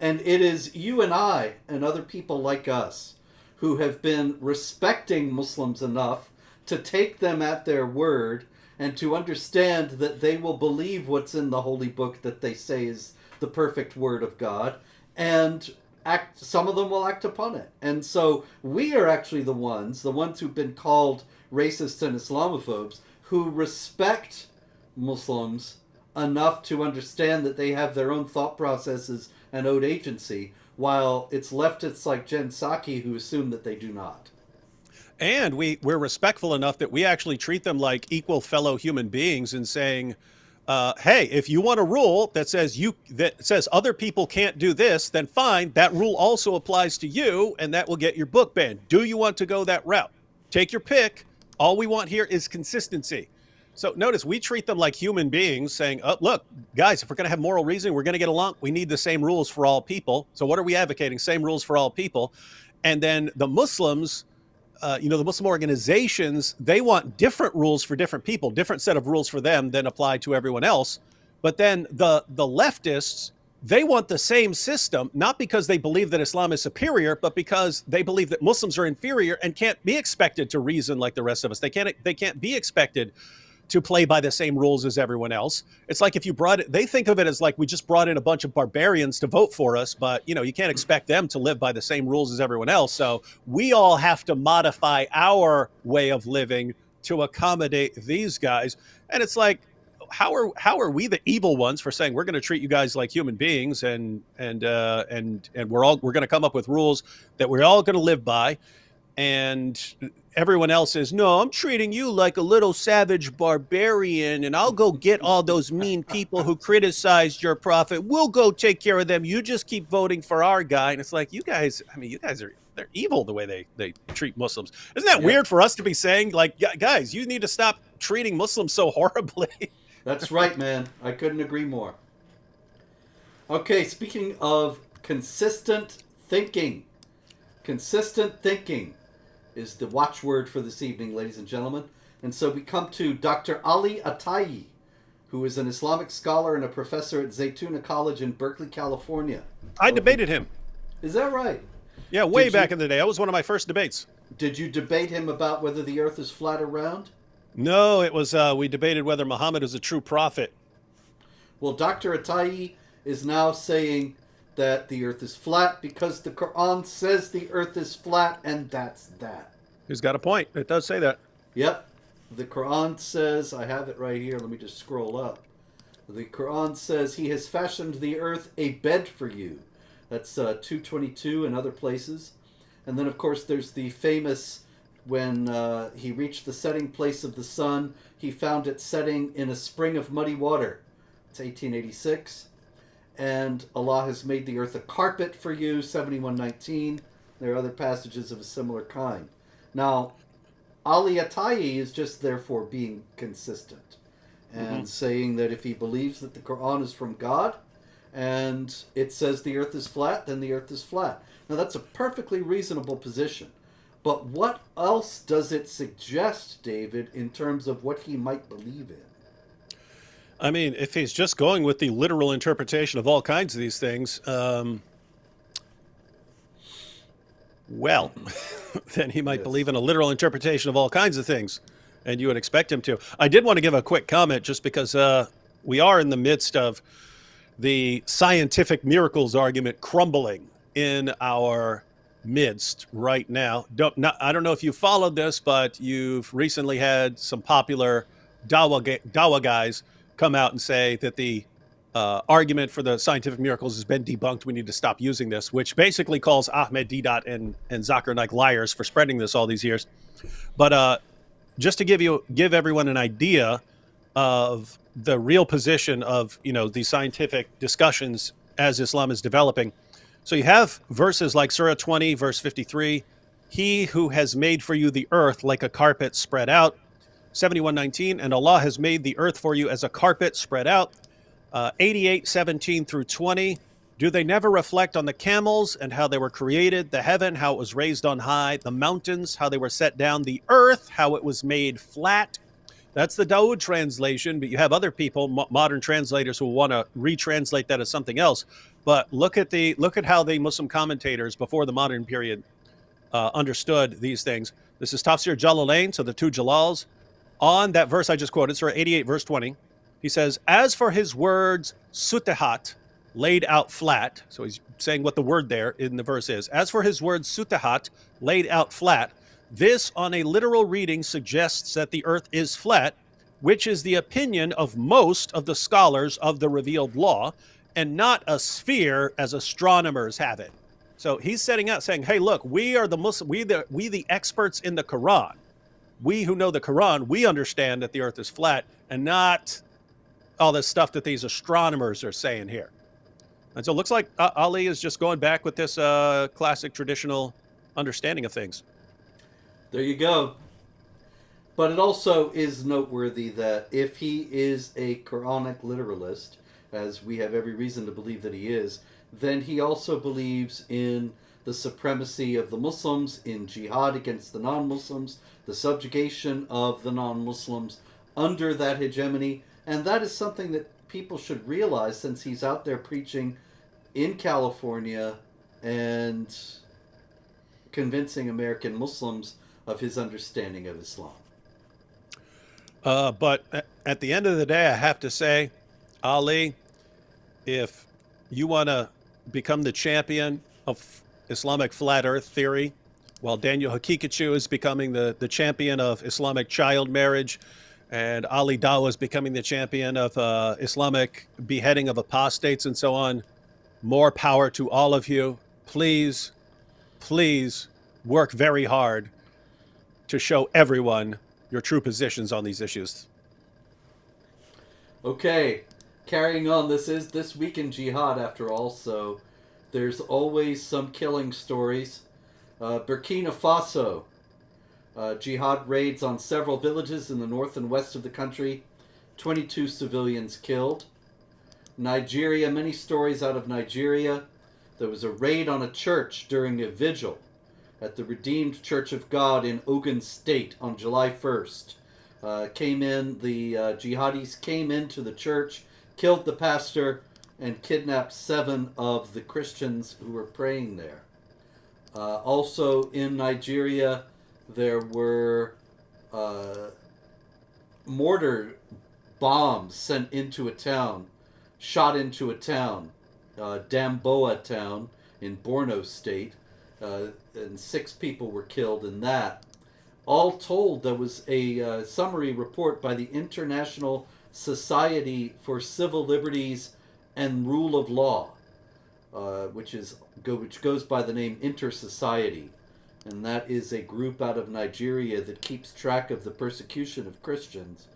And it is you and I and other people like us who have been respecting Muslims enough to take them at their word and to understand that they will believe what's in the holy book that they say is the perfect word of God, and some of them will act upon it. And so we are actually the ones who've been called racists and Islamophobes, who respect Muslims enough to understand that they have their own thought processes and own agency, while it's leftists like Jen Psaki who assume that they do not. And we're respectful enough that we actually treat them like equal fellow human beings and saying, hey, if you want a rule that says other people can't do this, then fine. That rule also applies to you, and that will get your book banned. Do you want to go that route? Take your pick. All we want here is consistency. So notice we treat them like human beings, saying, "Oh, look, guys, if we're going to have moral reasoning, we're going to get along. We need the same rules for all people." So what are we advocating? Same rules for all people. And then the Muslims, the Muslim organizations, they want different rules for different people, different set of rules for them than apply to everyone else. But then the leftists, they want the same system, not because they believe that Islam is superior, but because they believe that Muslims are inferior and can't be expected to reason like the rest of us. They can't be expected to play by the same rules as everyone else. It's like if you brought it, they think of it as like we just brought in a bunch of barbarians to vote for us, but you can't expect them to live by the same rules as everyone else. So we all have to modify our way of living to accommodate these guys. And it's like, how are we the evil ones for saying we're going to treat you guys like human beings, and we're going to come up with rules that we're all going to live by, and everyone else is, no, I'm treating you like a little savage barbarian, and I'll go get all those mean people who criticized your prophet. We'll go take care of them. You just keep voting for our guy. And it's like, you guys they're evil the way they treat Muslims. Isn't that weird for us to be saying, like, guys, you need to stop treating Muslims so horribly? That's right, man. I couldn't agree more. Okay, speaking of consistent thinking. Consistent thinking is the watchword for this evening, ladies and gentlemen. And so we come to Dr. Ali Atayi, who is an Islamic scholar and a professor at Zaytuna College in Berkeley, California. I debated him. Is that right? Yeah, way back in the day. That was one of my first debates. Did you debate him about whether the earth is flat or round? No, it was, we debated whether Muhammad is a true prophet. Well, Dr. Atayi is now saying that the earth is flat because the Quran says the earth is flat, and that's that. He's got a point. It does say that. Yep. The Quran says, I have it right here, let me just scroll up. The Quran says, he has fashioned the earth a bed for you. That's 222 and other places. And then, of course, there's the famous, when he reached the setting place of the sun, he found it setting in a spring of muddy water. It's 1886. And Allah has made the earth a carpet for you, 7119. There are other passages of a similar kind. Now, Ali Atayi is just therefore being consistent and saying that if he believes that the Quran is from God and it says the earth is flat, then the earth is flat. Now, that's a perfectly reasonable position. But what else does it suggest, David, in terms of what he might believe in? I mean, if he's just going with the literal interpretation of all kinds of these things, well, then he might believe in a literal interpretation of all kinds of things, and you would expect him to. I did want to give a quick comment just because we are in the midst of the scientific miracles argument crumbling in our midst right now. I don't know if you followed this, but you've recently had some popular Dawa guys come out and say that the argument for the scientific miracles has been debunked. We need to stop using this, which basically calls Ahmed Deedat and Zakir Naik liars for spreading this all these years. But just to give everyone an idea of the real position of the scientific discussions as Islam is developing. So you have verses like Surah 20, verse 53, he who has made for you the earth like a carpet spread out. 71:19, and Allah has made the earth for you as a carpet spread out. 88:17 through 20, do they never reflect on the camels and how they were created, the heaven, how it was raised on high, the mountains, how they were set down, the earth, how it was made flat? That's the Dawood translation, but you have other people, modern translators, who want to retranslate that as something else. But look at how the Muslim commentators before the modern period understood these things. This is Tafsir Jalalain, so the two Jalals. On that verse I just quoted, Surah 88, verse 20, he says, as for his words, sutahat, laid out flat. So he's saying what the word there in the verse is. As for his words, sutahat, laid out flat, this on a literal reading suggests that the earth is flat, which is the opinion of most of the scholars of the revealed law, and not a sphere as astronomers have it. So he's setting out saying, hey, look, we are the Muslim, we the experts in the Quran. We who know the Quran, we understand that the earth is flat, and not all this stuff that these astronomers are saying here. And so it looks like Ali is just going back with this classic traditional understanding of things. There you go. But it also is noteworthy that if he is a Quranic literalist, as we have every reason to believe that he is, then he also believes in the supremacy of the Muslims, in jihad against the non-Muslims, the subjugation of the non-Muslims under that hegemony. And that is something that people should realize, since he's out there preaching in California and convincing American Muslims of his understanding of Islam. But at the end of the day, I have to say, Ali, if you want to become the champion of Islamic flat earth theory, while Daniel Hakikachu is becoming the champion of Islamic child marriage, and Ali Dawa is becoming the champion of Islamic beheading of apostates and so on, more power to all of you. Please, please work very hard to show everyone your true positions on these issues. Okay, carrying on. This is This Week in Jihad, after all, so there's always some killing stories. Burkina Faso. Jihad raids on several villages in the north and west of the country. 22 civilians killed. Nigeria, many stories out of Nigeria. There was a raid on a church during a vigil at the Redeemed Church of God in Ogun State on July 1st. The jihadis came into the church, killed the pastor, and kidnapped 7 of the Christians who were praying there. Also in Nigeria, there were mortar bombs sent into a town, shot into a town, Damboa town in Borno State, and 6 people were killed in that. All told, there was a summary report by the International Society for Civil Liberties and Rule of Law, which goes by the name Inter-Society. And that is a group out of Nigeria that keeps track of the persecution of Christians.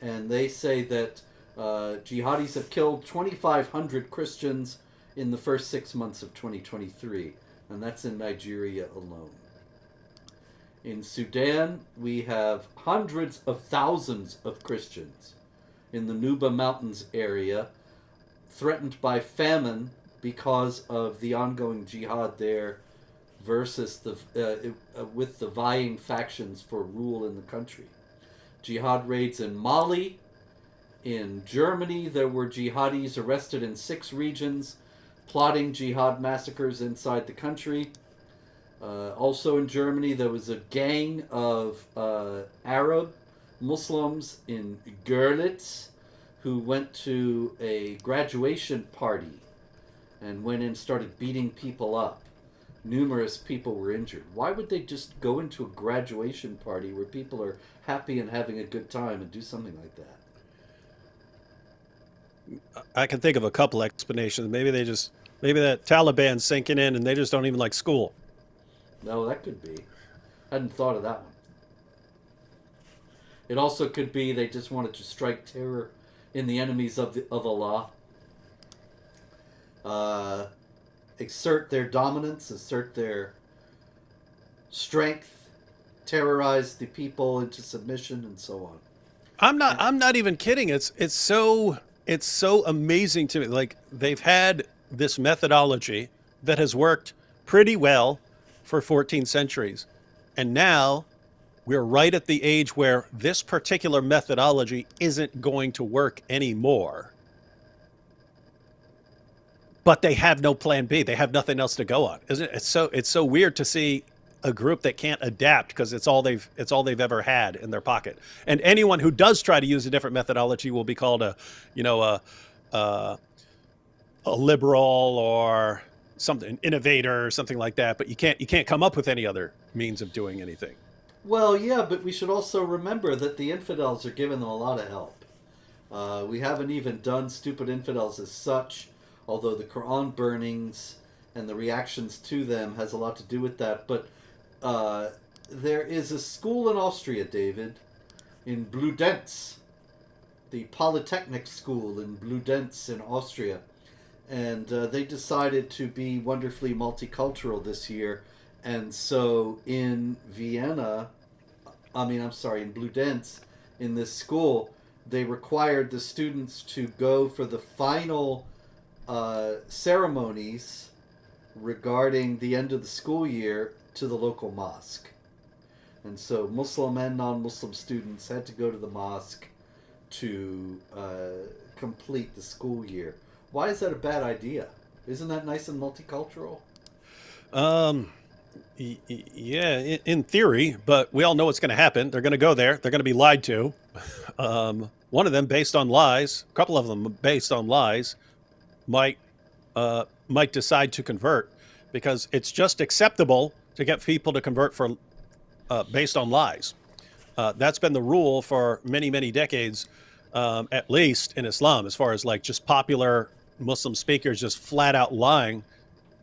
And they say that jihadis have killed 2,500 Christians in the first 6 months of 2023. And that's in Nigeria alone. In Sudan, we have hundreds of thousands of Christians in the Nuba Mountains area, threatened by famine because of the ongoing jihad there versus with the vying factions for rule in the country. Jihad raids in Mali. In Germany, there were jihadis arrested in 6 regions, plotting jihad massacres inside the country. Also in Germany, there was a gang of Arab Muslims in Görlitz who went to a graduation party and went in and started beating people up. Numerous people were injured. Why would they just go into a graduation party where people are happy and having a good time and do something like that? I can think of a couple explanations. Maybe that Taliban's sinking in and they just don't even like school. No, that could be. I hadn't thought of that one. It also could be they just wanted to strike terror in the enemies of Allah. Exert their dominance, assert their strength, terrorize the people into submission, and so on. I'm not even kidding. It's so amazing to me. Like, they've had this methodology that has worked pretty well for 14 centuries. And now we're right at the age where this particular methodology isn't going to work anymore. But they have no plan B. They have nothing else to go on. Isn't it? It's so weird to see a group that can't adapt because it's all they've ever had in their pocket. And anyone who does try to use a different methodology will be called a liberal or something, an innovator or something like that. But you can't come up with any other means of doing anything. Well, yeah, but we should also remember that the infidels are giving them a lot of help. We haven't even done stupid infidels as such, although the Quran burnings and the reactions to them has a lot to do with that. But there is a school in Austria, David, in Bludenz, the Polytechnic School in Bludenz in Austria. And they decided to be wonderfully multicultural this year. And so in Bludenz, in this school, they required the students to go for the final ceremonies regarding the end of the school year to the local mosque. And so Muslim and non-Muslim students had to go to the mosque to complete the school year. Why is that a bad idea? Isn't that nice and multicultural? Yeah, in theory, but we all know what's going to happen. They're going to go there. They're going to be lied to. one of them based on lies, a couple of them based on lies, might might decide to convert because it's just acceptable to get people to convert for based on lies. That's been the rule for many, many decades, at least in Islam, as far as like just popular Muslim speakers just flat out lying.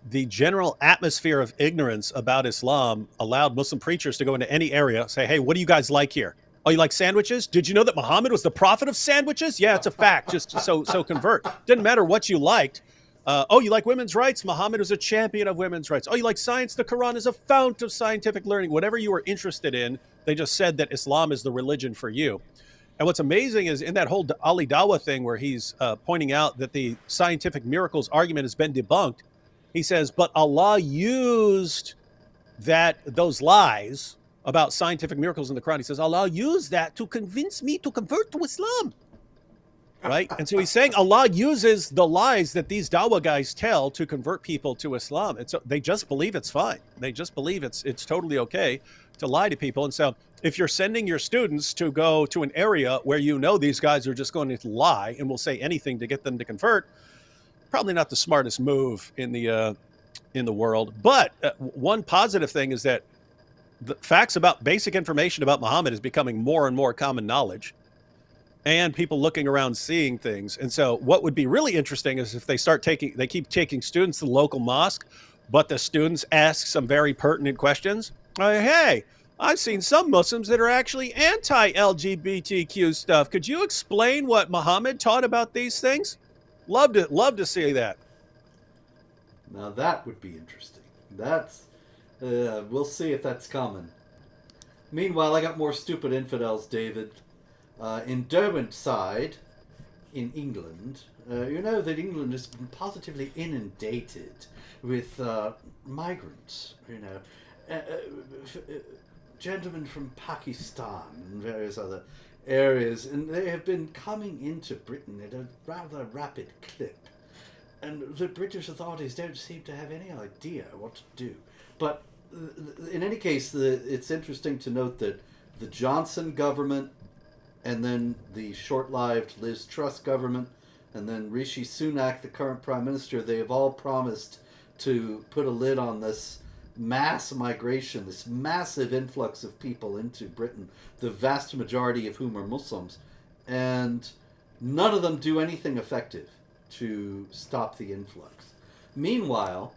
The general atmosphere of ignorance about Islam allowed Muslim preachers to go into any area, say, hey, what do you guys like here? Oh, you like sandwiches? Did you know that Muhammad was the prophet of sandwiches? Yeah, it's a fact. Just so convert. Didn't matter what you liked. Oh, you like women's rights? Muhammad was a champion of women's rights. Oh, you like science? The Quran is a fount of scientific learning. Whatever you were interested in, they just said that Islam is the religion for you. And what's amazing is in that whole Ali Dawah thing where he's pointing out that the scientific miracles argument has been debunked, he says, but Allah used those lies about scientific miracles in the Quran. He says, Allah used that to convince me to convert to Islam. Right? And so he's saying Allah uses the lies that these dawah guys tell to convert people to Islam. And so they just believe it's fine. They just believe it's totally okay to lie to people. And so if you're sending your students to go to an area where you know these guys are just going to lie and will say anything to get them to convert, probably not the smartest move in the world. But one positive thing is that the facts about basic information about Muhammad is becoming more and more common knowledge, and people looking around seeing things. And so what would be really interesting is if they keep taking students to the local mosque, but the students ask some very pertinent questions. Hey, I've seen some Muslims that are actually anti-LGBTQ stuff. Could you explain what Muhammad taught about these things? Love to see that. Now that would be interesting. That's we'll see if that's common. Meanwhile, I got more stupid infidels, David. In Derwentshire, in England, you know that England has been positively inundated with migrants. You know, gentlemen from Pakistan and various other areas, and they have been coming into Britain at a rather rapid clip. And the British authorities don't seem to have any idea what to do. But in any case, it's interesting to note that the Johnson government, and then the short-lived Liz Truss government, and then Rishi Sunak, the current Prime Minister, they have all promised to put a lid on this mass migration, this massive influx of people into Britain, the vast majority of whom are Muslims, and none of them do anything effective to stop the influx. Meanwhile,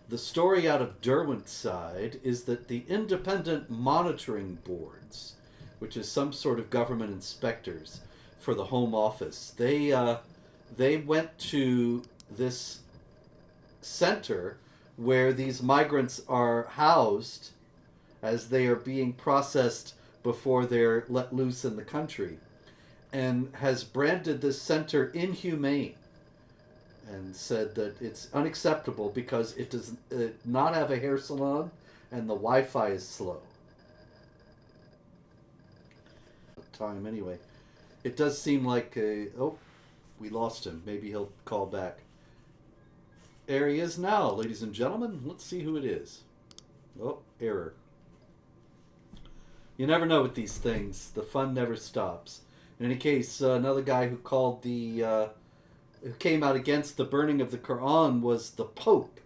the story out of Derwentshire is that the independent monitoring boards, which is some sort of government inspectors for the Home Office, they went to this center where these migrants are housed as they are being processed before they're let loose in the country, and has branded this center inhumane and said that it's unacceptable because it does not have a hair salon and the Wi-Fi is slow. Time anyway. It does seem like oh, we lost him. Maybe he'll call back. There he is now, ladies and gentlemen. Let's see who it is. Oh, error. You never know with these things. The fun never stops. In any case, another guy who called who came out against the burning of the Quran was the Pope.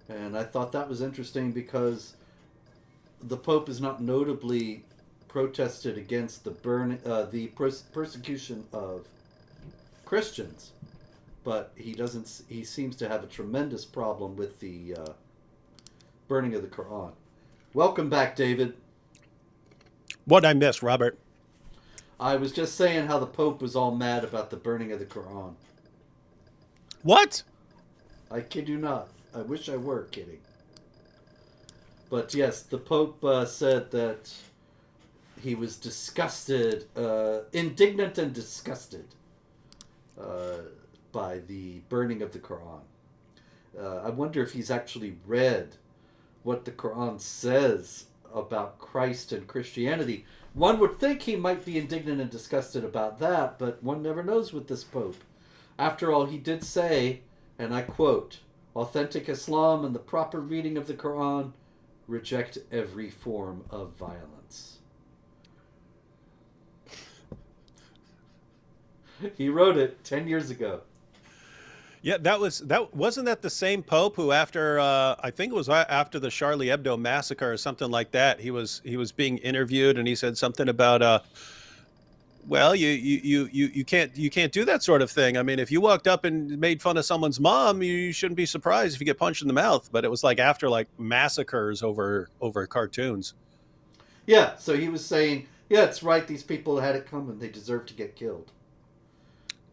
And I thought that was interesting because the Pope is not notably protested against the persecution of Christians, but he seems to have a tremendous problem with the burning of the Quran. Welcome back, David. What'd I miss, Robert? I was just saying how the Pope was all mad about the burning of the Quran. What? I kid you not. I wish I were kidding. But yes, the Pope said that he was disgusted, indignant and disgusted by the burning of the Quran. I wonder if he's actually read what the Quran says about Christ and Christianity. One would think he might be indignant and disgusted about that, but one never knows with this Pope. After all, he did say, and I quote, "Authentic Islam and the proper reading of the Quran reject every form of violence." He wrote it 10 years ago. Yeah, that wasn't that the same Pope who, after I think it was after the Charlie Hebdo massacre or something like that, he was being interviewed and he said something about well, you can't do that sort of thing. I mean, if you walked up and made fun of someone's mom, you shouldn't be surprised if you get punched in the mouth. But it was like after like massacres over cartoons. Yeah, so he was saying, yeah, it's right, these people had it coming, they deserve to get killed.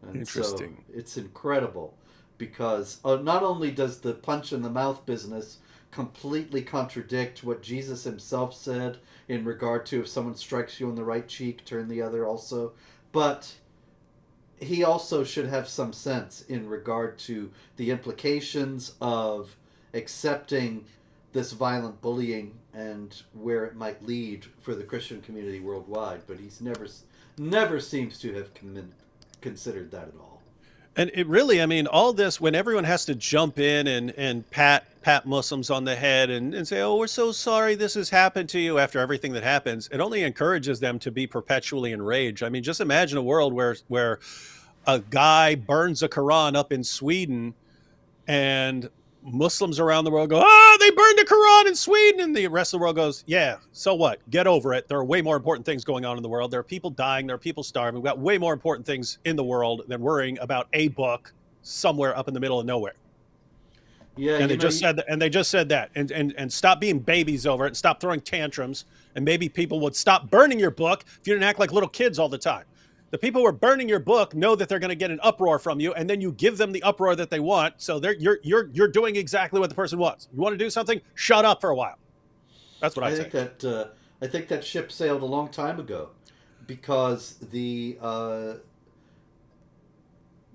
And so Interesting. it's incredible because not only does the punch in the mouth business completely contradict what Jesus himself said in regard to if someone strikes you on the right cheek, turn the other also, but he also should have some sense in regard to the implications of accepting this violent bullying and where it might lead for the Christian community worldwide. But he's never seems to have considered that at all. And it really, I mean, all this when everyone has to jump in and pat Muslims on the head and say, "Oh, we're so sorry this has happened to you," after everything that happens, it only encourages them to be perpetually enraged. I mean, just imagine a world where a guy burns a Quran up in Sweden and Muslims around the world go, "Oh, they burned the Quran in Sweden," and the rest of the world goes, "Yeah, so what? Get over it. There are way more important things going on in the world. There are people dying. There are people starving. We've got way more important things in the world than worrying about a book somewhere up in the middle of nowhere." Yeah, And you they know, just said that, and they just said that, and stop being babies over it, and stop throwing tantrums, and maybe people would stop burning your book if you didn't act like little kids all the time. The people who are burning your book know that they're going to get an uproar from you, and then you give them the uproar that they want. So you're doing exactly what the person wants. You want to do something? Shut up for a while. That's what I I say. think that I think that ship sailed a long time ago because the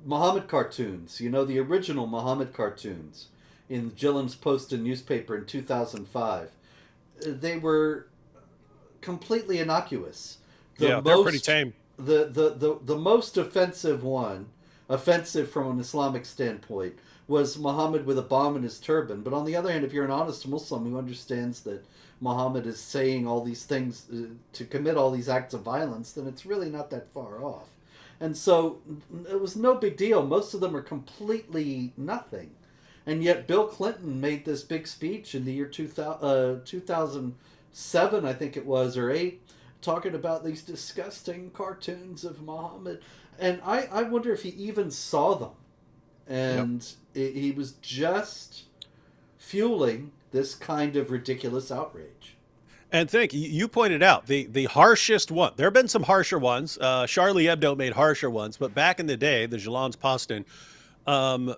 Muhammad cartoons, you know, the original Muhammad cartoons in Gillam's Poston newspaper in 2005, they were completely innocuous. The Yeah, they're pretty most tame. the most offensive one, offensive from an Islamic standpoint, was Muhammad with a bomb in his turban. But on the other hand, if you're an honest Muslim who understands that Muhammad is saying all these things to commit all these acts of violence, then it's really not that far off. And so it was no big deal. Most of them are completely nothing. And yet Bill Clinton made this big speech in the year 2007, I think it was, or 8, talking about these disgusting cartoons of Muhammad. And I wonder if he even saw them. Yep. And he was just fueling this kind of ridiculous outrage. And think you pointed out the harshest one. There have been some harsher ones. Charlie Hebdo made harsher ones, but back in the day, the Jalans Poston, um,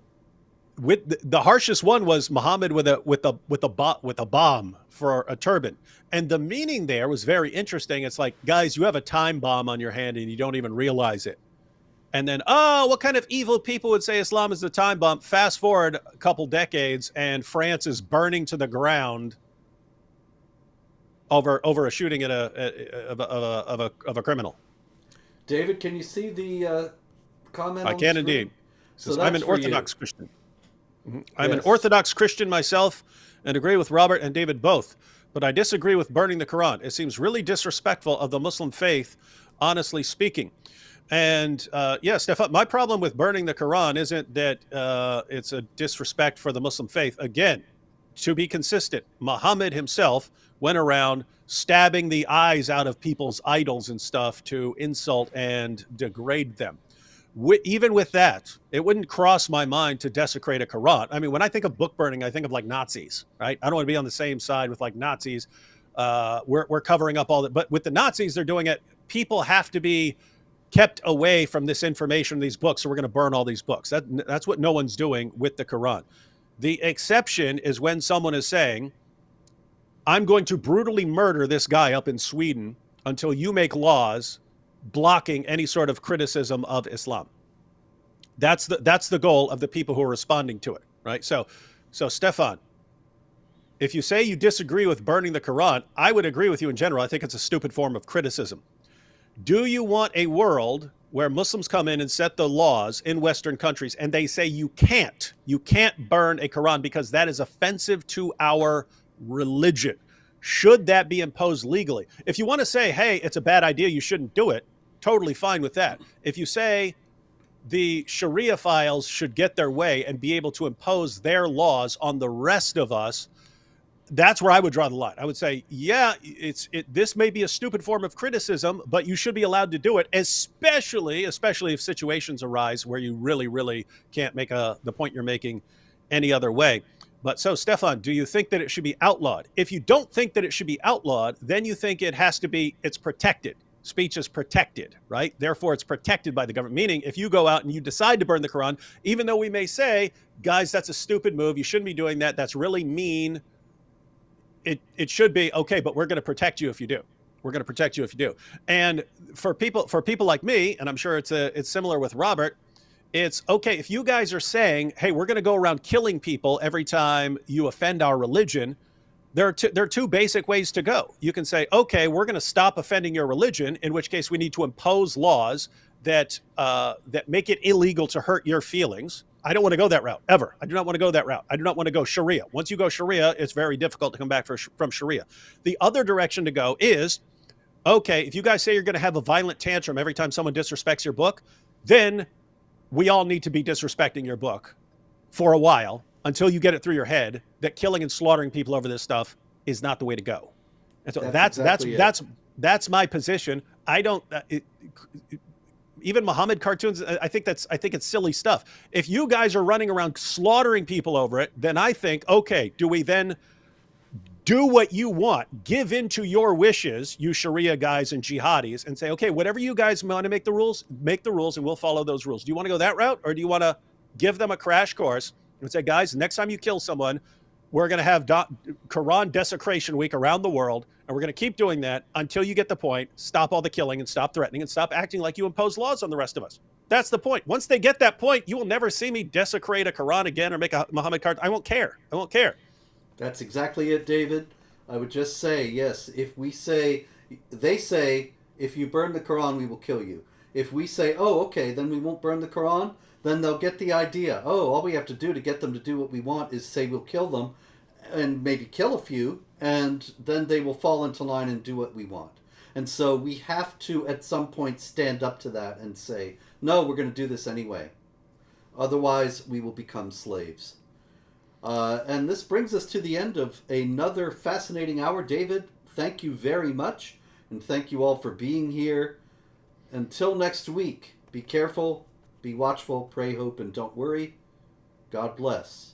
with the harshest one was Muhammad with a bomb for a turban, and the meaning there was very interesting. It's like, guys, you have a time bomb on your hand and you don't even realize it. And then, oh, what kind of evil people would say Islam is the time bomb? Fast forward a couple decades, and France is burning to the ground over a shooting at of a criminal. David, can you see the comment I on the can screen? indeed. It So says, I'm that's an for you. Orthodox Christian. I'm an Yes. Orthodox Christian myself and agree with Robert and David both, but I disagree with burning the Quran. It seems really disrespectful of the Muslim faith, honestly speaking. And yeah, Stefan, my problem with burning the Quran isn't that it's a disrespect for the Muslim faith. Again, to be consistent, Muhammad himself went around stabbing the eyes out of people's idols and stuff to insult and degrade them. Even with that, it wouldn't cross my mind to desecrate a Quran. I mean, when I think of book burning, I think of like Nazis, right? I don't want to be on the same side with like Nazis. We're covering up all that, but with the Nazis, they're doing it. People have to be kept away from this information, these books, so we're going to burn all these books. That's what no one's doing with the Quran. The exception is when someone is saying, I'm going to brutally murder this guy up in Sweden until you make laws blocking any sort of criticism of Islam. That's the goal of the people who are responding to it, right? So Stefan, if you say you disagree with burning the Quran, I would agree with you in general. I think it's a stupid form of criticism. Do you want a world where Muslims come in and set the laws in Western countries and they say you can't burn a Quran because that is offensive to our religion? Should that be imposed legally? If you want to say, hey, it's a bad idea, you shouldn't do it, totally fine with that. If you say the Sharia files should get their way and be able to impose their laws on the rest of us, that's where I would draw the line. I would say, yeah, this may be a stupid form of criticism, but you should be allowed to do it, especially if situations arise where you really, really can't make the point you're making any other way. But so, Stefan, do you think that it should be outlawed? If you don't think that it should be outlawed, then you think it's protected. Speech is protected, right? Therefore, it's protected by the government. Meaning, if you go out and you decide to burn the Quran, even though we may say, guys, that's a stupid move, you shouldn't be doing that, that's really mean, it should be okay, but we're going to protect you if you do. We're going to protect you if you do. And for people like me, and I'm sure it's similar with Robert, it's okay if you guys are saying, hey, we're going to go around killing people every time you offend our religion. There are two basic ways to go. You can say, okay, we're going to stop offending your religion, in which case we need to impose laws that make it illegal to hurt your feelings. I don't want to go that route, ever. I do not want to go that route. I do not want to go Sharia. Once you go Sharia, it's very difficult to come back from Sharia. The other direction to go is, okay, if you guys say you're going to have a violent tantrum every time someone disrespects your book, then we all need to be disrespecting your book for a while until you get it through your head that killing and slaughtering people over this stuff is not the way to go. And so that's my position. I don't even Muhammad cartoons. I think it's silly stuff. If you guys are running around slaughtering people over it, then I think, okay, do we then do what you want, give in to your wishes, you Sharia guys and jihadis, and say, okay, whatever you guys want to make the rules, and we'll follow those rules. Do you want to go that route, or do you want to give them a crash course and say, guys, next time you kill someone, we're going to have Quran desecration week around the world, and we're going to keep doing that until you get the point, stop all the killing and stop threatening and stop acting like you impose laws on the rest of us. That's the point. Once they get that point, you will never see me desecrate a Quran again or make a Muhammad card. I won't care. That's exactly it, David. I would just say, yes, if we say, they say, if you burn the Quran, we will kill you. If we say, oh, okay, then we won't burn the Quran, then they'll get the idea. Oh, all we have to do to get them to do what we want is say we'll kill them and maybe kill a few, and then they will fall into line and do what we want. And so we have to, at some point, stand up to that and say, no, we're going to do this anyway. Otherwise, we will become slaves. And this brings us to the end of another fascinating hour. David, thank you very much, and thank you all for being here. Until next week, be careful, be watchful, pray, hope, and don't worry. God bless.